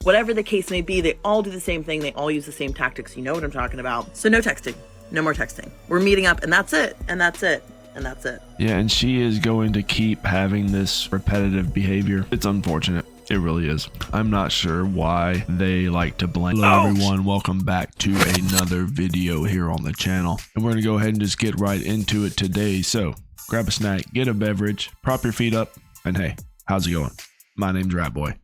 Whatever the case may be, they all do the same thing. They all use the same tactics. You know what I'm talking about. So no texting. No more texting. We're meeting up and that's it. And that's it. And that's it. Yeah, and she is going to keep having this repetitive behavior. It's unfortunate. It really is. I'm not sure why they like to blame. Hello everyone, welcome back to another video here on the channel. And we're gonna go ahead and just get right into it today. So grab a snack, get a beverage, prop your feet up, and hey, how's it going? My name's Ratboy.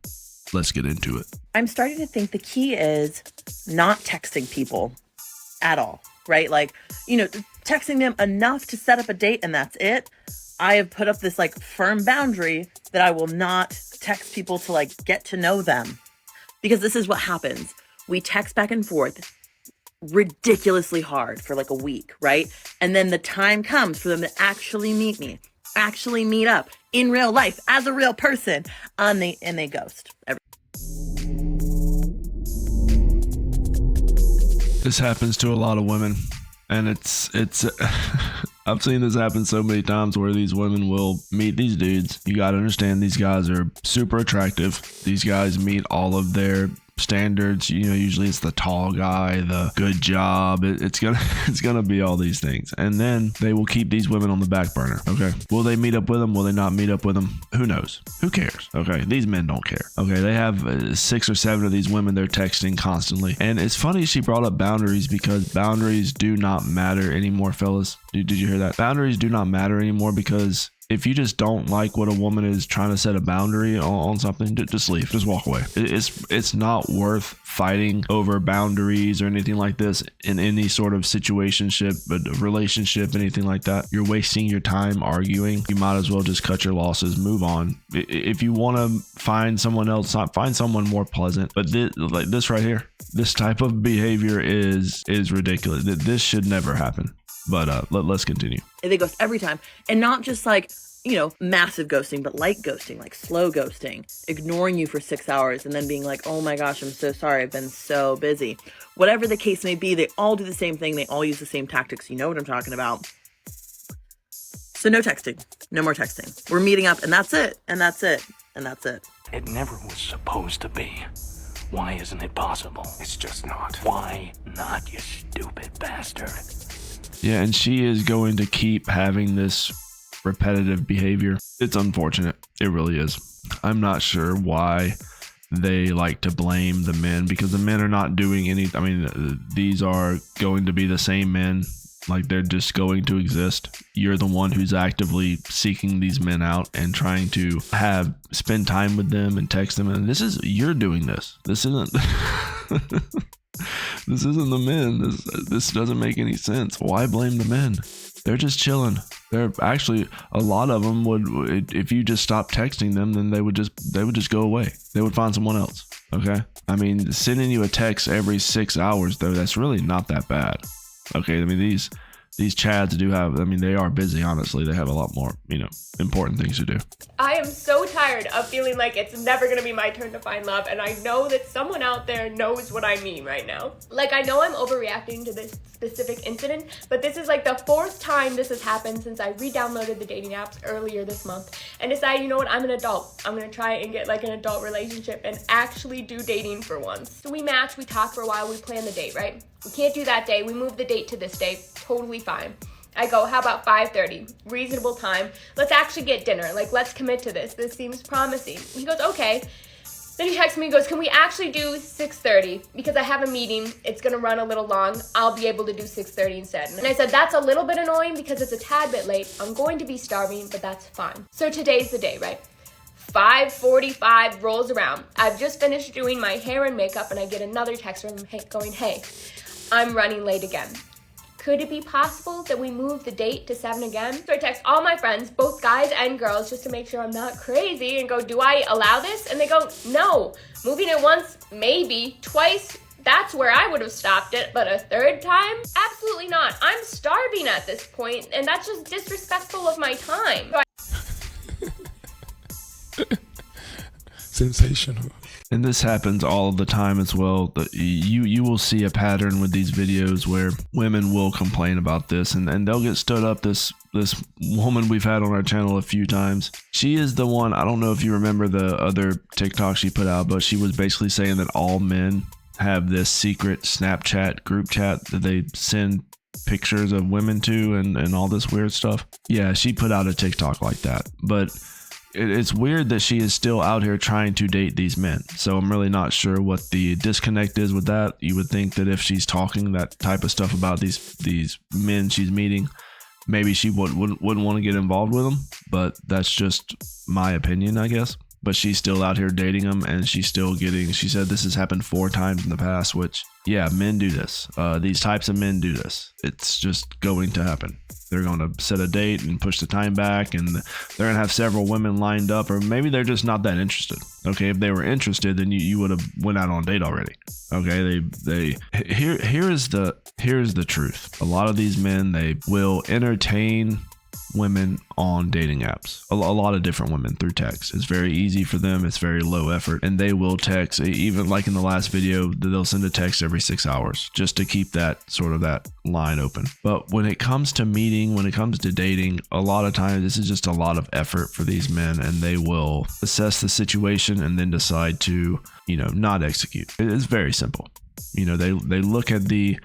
Let's get into it. I'm starting to think the key is not texting people at all, right? Like, you know, texting them enough to set up a date and that's it. I have put up this like firm boundary that I will not text people to like get to know them, because this is what happens. We text back and forth ridiculously hard for like a week, right? And then the time comes for them to actually meet me, actually meet up in real life as a real person, and they ghost. This happens to a lot of women, and it's I've seen this happen so many times where these women will meet these dudes. You got to understand, these guys are super attractive. These guys meet all of their standards. You know, usually it's the tall guy, the good job. It's gonna be all these things, and then they will keep these women on the back burner. Okay, will they meet up with them? Will they not meet up with them? Who knows? Who cares? Okay, these men don't care. Okay, they have 6 or 7 of these women they're texting constantly, and it's funny she brought up boundaries, because boundaries do not matter anymore, fellas. Did you hear that? Boundaries do not matter anymore, because if you just don't like what a woman is trying to set a boundary on something, just leave, just walk away. It's not worth fighting over boundaries or anything like this in any sort of situationship, but relationship, anything like that. You're wasting your time arguing. You might as well just cut your losses, move on. If you want to find someone else, find someone more pleasant. But like this right here, this type of behavior is ridiculous. This should never happen. But let's continue. They ghost every time, and not just like, you know, massive ghosting, but light ghosting, like slow ghosting, ignoring you for 6 hours and then being like, oh my gosh, I'm so sorry, I've been so busy. Whatever the case may be, they all do the same thing. They all use the same tactics. You know what I'm talking about. So no texting. No more texting. We're meeting up and that's it. And that's it. And that's it. It never was supposed to be. Why isn't it possible? It's just not. Why not, you stupid bastard? Yeah, and she is going to keep having this repetitive behavior. It's unfortunate. It really is. I'm not sure why they like to blame the men, because the men are not doing any. I mean, these are going to be the same men. Like, they're just going to exist. You're the one who's actively seeking these men out and trying to spend time with them and text them. And you're doing this. This isn't. This isn't the men. This doesn't make any sense. Why blame the men? They're just chilling. They're actually, a lot of them would, if you just stop texting them, then they would just go away. They would find someone else. Okay. I mean, sending you a text every 6 hours though, that's really not that bad. Okay. I mean, these chads do have, I mean, they are busy, honestly. They have a lot more, you know, important things to do. I am so tired of feeling like it's never gonna be my turn to find love, and I know that someone out there knows what I mean right now. Like, I know I'm overreacting to this specific incident, but this is like the 4th time this has happened since I re-downloaded the dating apps earlier this month and decided, you know what, I'm an adult. I'm gonna try and get like an adult relationship and actually do dating for once. So we match, we talk for a while, we plan the date, right? We can't do that day, we move the date to this day, totally fine. I go, how about 5:30? Reasonable time. Let's actually get dinner. Like, let's commit to this. This seems promising. He goes, okay. Then he texts me and goes, can we actually do 6:30? Because I have a meeting. It's going to run a little long. I'll be able to do 6:30 instead. And I said, that's a little bit annoying because it's a tad bit late. I'm going to be starving, but that's fine. So today's the day, right? 5:45 rolls around. I've just finished doing my hair and makeup, and I get another text from him going, hey, I'm running late again. Could it be possible that we move the date to 7 again? So I text all my friends, both guys and girls, just to make sure I'm not crazy and go, do I allow this? And they go, no. Moving it once, maybe. Twice, that's where I would have stopped it. But a 3rd time? Absolutely not. I'm starving at this point, and that's just disrespectful of my time. Sensational. And this happens all the time as well. You will see a pattern with these videos where women will complain about this, and they'll get stood up. This woman we've had on our channel a few times, she is the one. I don't know if you remember the other TikTok she put out, but she was basically saying that all men have this secret Snapchat group chat that they send pictures of women to and all this weird stuff. Yeah, she put out a TikTok like that, but it's weird that she is still out here trying to date these men. So I'm really not sure what the disconnect is with that. You would think that if she's talking that type of stuff about these men she's meeting, maybe she wouldn't want to get involved with them, but that's just my opinion, I guess. But she's still out here dating them, and she's still getting, she said this has happened 4 times in the past, which, yeah, men do this. These types of men do this. It's just going to happen. They're going to set a date and push the time back, and they're going to have several women lined up, or maybe they're just not that interested. Okay, if they were interested, then you would have went out on a date already. Okay, here's the truth. A lot of these men, they will entertain women on dating apps, a lot of different women through text. It's very easy for them, it's very low effort, and they will text, even like in the last video, they'll send a text every 6 hours just to keep that line open. But when it comes to meeting, when it comes to dating, a lot of times this is just a lot of effort for these men, and they will assess the situation and then decide to not execute. It's very simple. They look at the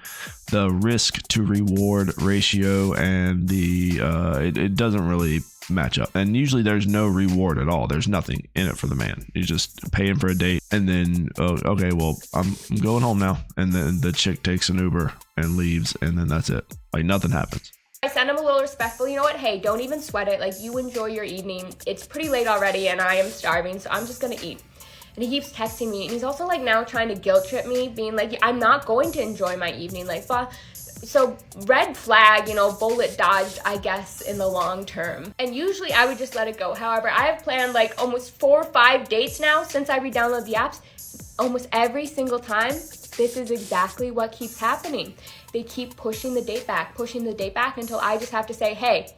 risk to reward ratio, and it doesn't really match up. And usually there's no reward at all. There's nothing in it for the man. You're just paying for a date, and then okay, well, I'm going home now, and then the chick takes an Uber and leaves, and then that's it. Like nothing happens. I send him a little respectful, you know what, hey, don't even sweat it. Like, you enjoy your evening. It's pretty late already, and I am starving, so I'm just gonna eat. And he keeps texting me, and he's also like now trying to guilt trip me, being like, I'm not going to enjoy my evening. Like, so red flag, bullet dodged, I guess, in the long term. And usually I would just let it go. However, I have planned like almost 4 or 5 dates now since I re-downloaded the apps. Almost every single time, this is exactly what keeps happening. They keep pushing the date back until I just have to say, hey,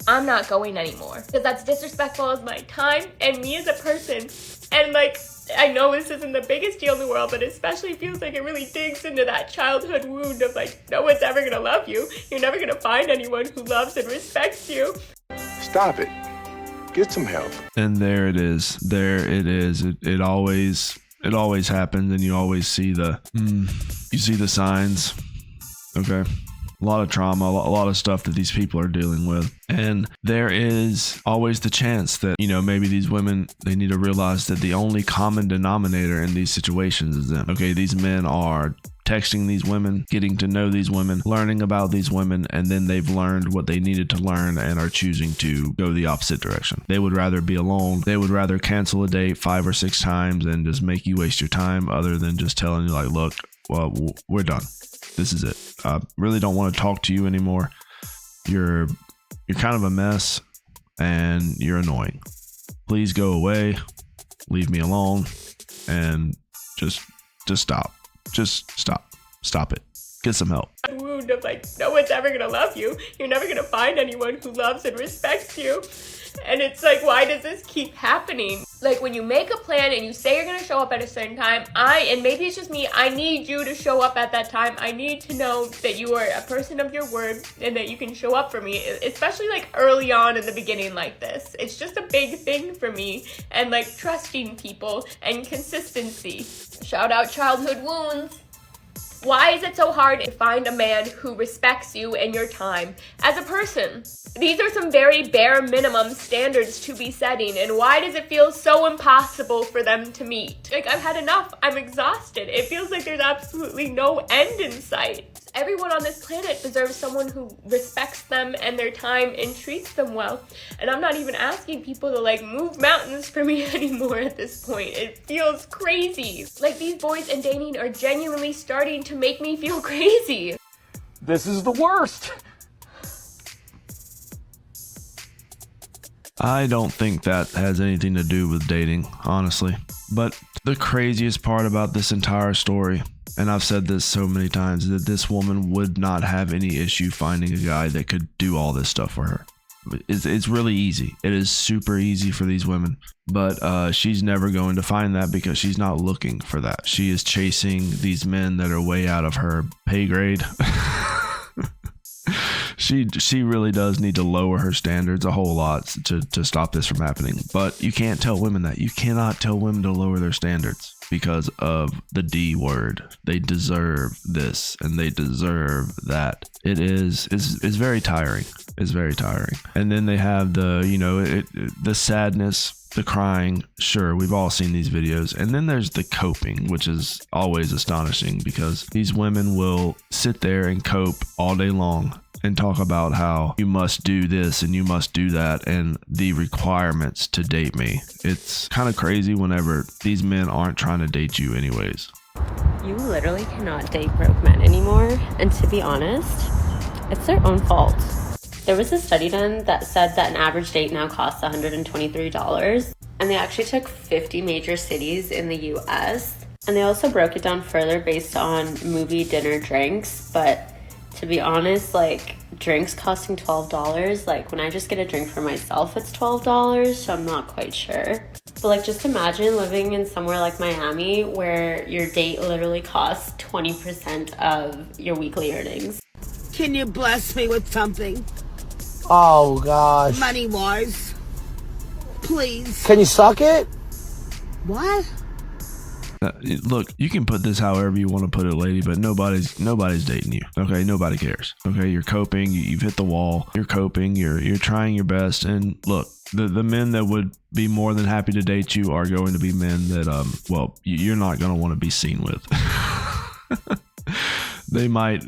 I'm not going anymore. Because that's disrespectful of my time and me as a person. And like, I know this isn't the biggest deal in the world, but it especially feels like it really digs into that childhood wound of like, no one's ever gonna love you. You're never gonna find anyone who loves and respects you. Stop it. Get some help. And there it is. It always happens, and you always see the signs. Okay. A lot of trauma, a lot of stuff that these people are dealing with. And there is always the chance that, maybe these women, they need to realize that the only common denominator in these situations is them. Okay, these men are texting these women, getting to know these women, learning about these women, and then they've learned what they needed to learn and are choosing to go the opposite direction. They would rather be alone. They would rather cancel a date 5 or 6 times and just make you waste your time, other than just telling you like, look, well, we're done. This is it. I really don't want to talk to you anymore. You're kind of a mess, and you're annoying. Please go away. Leave me alone, and just stop. Just stop. Stop it. Get some help. Wound of like, no one's ever gonna love you. You're never gonna find anyone who loves and respects you. And it's like, why does this keep happening? Like, when you make a plan and you say you're gonna show up at a certain time, and maybe it's just me, I need you to show up at that time. I need to know that you are a person of your word and that you can show up for me, especially like early on in the beginning like this. It's just a big thing for me, and like trusting people and consistency. Shout out childhood wounds. Why is it so hard to find a man who respects you and your time as a person? These are some very bare minimum standards to be setting, and why does it feel so impossible for them to meet? Like, I've had enough. I'm exhausted. It feels like there's absolutely no end in sight. Everyone on this planet deserves someone who respects them and their time and treats them well. And I'm not even asking people to like move mountains for me anymore at this point. It feels crazy. Like, these boys and dating are genuinely starting to make me feel crazy. This is the worst. I don't think that has anything to do with dating, honestly. But the craziest part about this entire story, and I've said this so many times, is that this woman would not have any issue finding a guy that could do all this stuff for her. It's really easy. It is super easy for these women, but she's never going to find that because she's not looking for that. She is chasing these men that are way out of her pay grade. She really does need to lower her standards a whole lot to stop this from happening. But you can't tell women that. You cannot tell women to lower their standards because of the D word. They deserve this and they deserve that. It's very tiring. It's very tiring. And then they have the sadness, the crying. Sure, we've all seen these videos. And then there's the coping, which is always astonishing because these women will sit there and cope all day long and talk about how you must do this and you must do that and the requirements to date me. It's kind of crazy whenever these men aren't trying to date you anyways. You literally cannot date broke men anymore, and to be honest, it's their own fault. There was a study done that said that an average date now costs $123, and they actually took 50 major cities in the US, and they also broke it down further based on movie, dinner, drinks. But to be honest, like, drinks costing $12, like, when I just get a drink for myself, it's $12, so I'm not quite sure. But, like, just imagine living in somewhere like Miami where your date literally costs 20% of your weekly earnings. Can you bless me with something? Oh, gosh. Money-wise. Please. Can you suck it? What? Look, you can put this however you want to put it, lady, but nobody's dating you. Okay, nobody cares. Okay, you're coping. You've hit the wall. You're coping. You're trying your best. And look, the men that would be more than happy to date you are going to be men that you're not going to want to be seen with. They might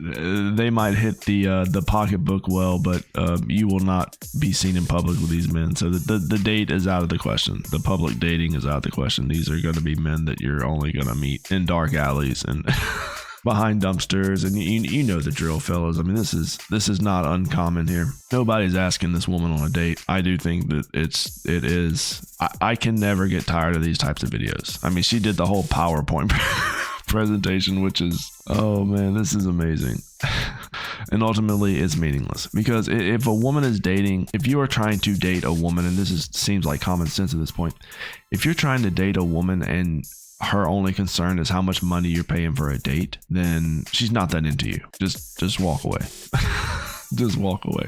hit the pocketbook well, but you will not be seen in public with these men. So the date is out of the question. The public dating is out of the question. These are going to be men that you're only going to meet in dark alleys and behind dumpsters, and you know the drill, fellas. I mean, this is not uncommon here. Nobody's asking this woman on a date. I do think that it is. I can never get tired of these types of videos. I mean, she did the whole PowerPoint presentation, which is, oh man, this is amazing. And ultimately it's meaningless, because if a woman is dating, if you are trying to date a woman, and seems like common sense at this point, if you're trying to date a woman and her only concern is how much money you're paying for a date, then she's not that into you. Just walk away. Just walk away.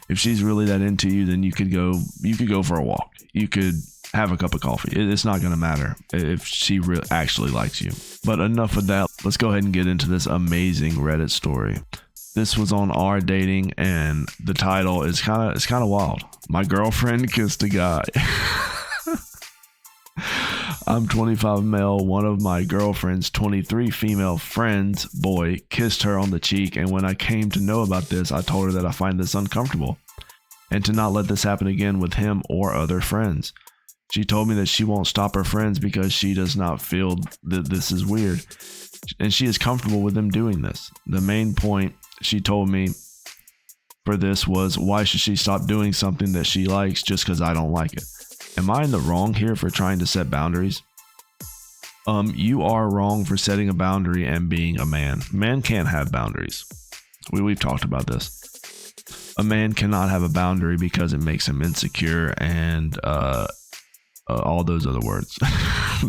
If she's really that into you, then you could go for a walk. You could have a cup of coffee. It's not going to matter if she actually likes you. But enough of that. Let's go ahead and get into this amazing Reddit story. This was on Our Dating, and the title is kind of wild. My girlfriend kissed a guy. I'm 25 male. One of my girlfriend's 23 female friends, boy, kissed her on the cheek, and when I came to know about this, I told her that I find this uncomfortable and to not let this happen again with him or other friends. She told me that she won't stop her friends because she does not feel that this is weird, and she is comfortable with them doing this. The main point she told me for this was, why should she stop doing something that she likes just because I don't like it? Am I in the wrong here for trying to set boundaries? You are wrong for setting a boundary and being a man. Man can't have boundaries. We've talked about this. A man cannot have a boundary because it makes him insecure and all those other words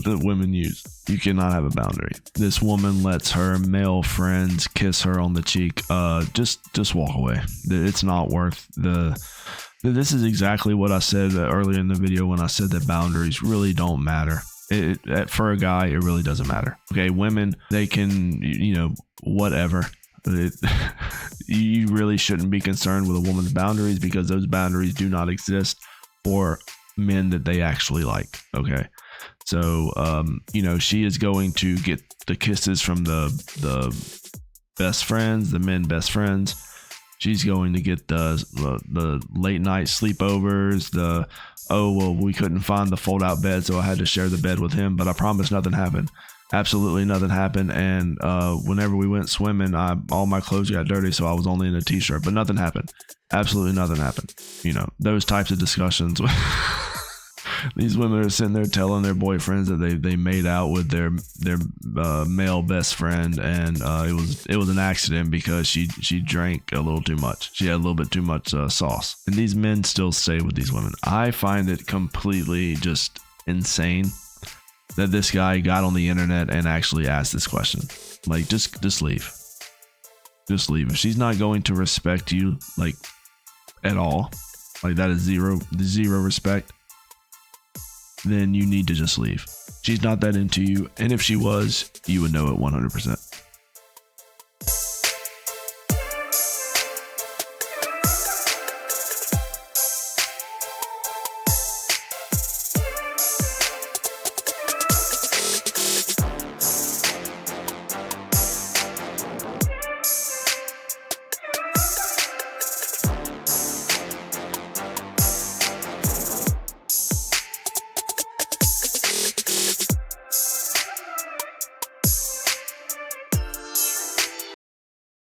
that women use. You cannot have a boundary. This woman lets her male friends kiss her on the cheek. Just walk away. It's not worth the... This is exactly what I said earlier in the video when I said that boundaries really don't matter. For a guy, it really doesn't matter. Okay, women, they can, whatever. You really shouldn't be concerned with a woman's boundaries because those boundaries do not exist for men that they actually like. Okay, so she is going to get the kisses from the best friends, the men best friends. She's going to get the late night sleepovers, we couldn't find the fold out bed, so I had to share the bed with him, but I promise nothing happened. Absolutely nothing happened. And whenever we went swimming, all my clothes got dirty, so I was only in a t-shirt, but nothing happened. Absolutely nothing happened. Those types of discussions These women are sitting there telling their boyfriends that they made out with their male best friend, and it was an accident because she drank a little too much. She had a little bit too much sauce. And these men still stay with these women. I find it completely just insane that this guy got on the internet and actually asked this question. Like, just leave. Just leave. If she's not going to respect you, like, at all, like that is zero respect, then you need to just leave. She's not that into you, and if she was, you would know it 100%.